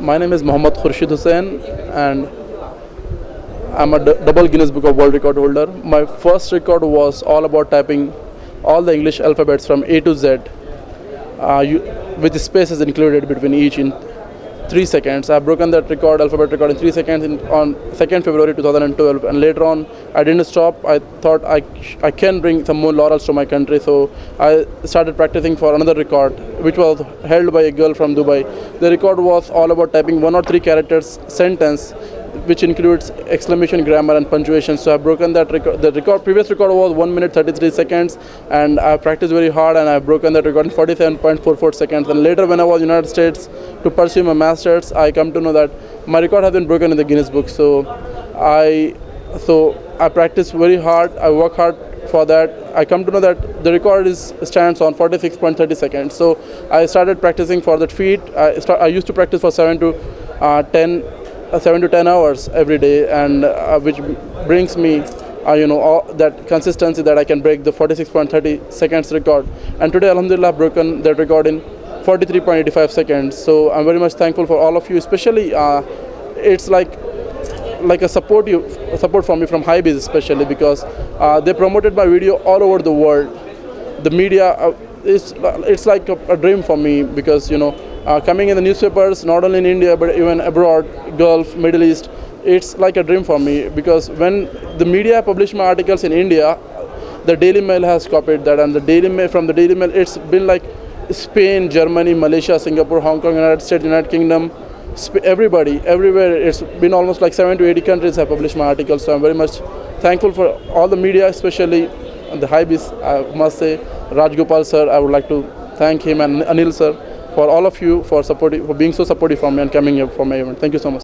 My name is Khursheed Hussain, and I'm a double Guinness Book of World Record holder. My first record was all about typing all the English alphabets from A to Z, with spaces included between each in 3 seconds. I've broken that record, alphabet record, in 3 seconds on 2nd February 2012, and later on I didn't stop. I thought I can bring some more laurels to my country, so I started practicing for another record, which was held by a girl from Dubai. The record was all about typing 1 or 3 characters sentence, which includes exclamation, grammar, and punctuation. So I've broken that record. The previous record was 1 minute 33 seconds, and I practiced very hard, and I've broken that record in 47.44 seconds. And later, when I was in the United States to pursue my masters, I come to know that my record has been broken in the Guinness Book. So I practice very hard. I work hard for that. I come to know that the record stands on 46.30 seconds. So I started practicing for that feat. I used to practice for 7 to 10 hours every day, and which brings me all that consistency that I can break the 46.30 seconds record. And today, alhamdulillah, I've broken that record in 43.85 seconds. So I'm very much thankful for all of you, especially it's like a support from me from Hypebeast, especially because they promoted my video all over the world. The media it's like a dream for me, because coming in the newspapers, not only in India but even abroad, Gulf, Middle East, it's like a dream for me, because when the media publish my articles in India, the Daily Mail has copied that, and from the Daily Mail, it's been like Spain, Germany, Malaysia, Singapore, Hong Kong, United States, United Kingdom, everybody, everywhere. It's been almost like 70 to 80 countries have published my articles. So I'm very much thankful for all the media, especially the Hypebeast. I must say, Rajgopal sir, I would like to thank him, and Anil sir, for all of you for being so supportive for me and coming here for my event. Thank you so much.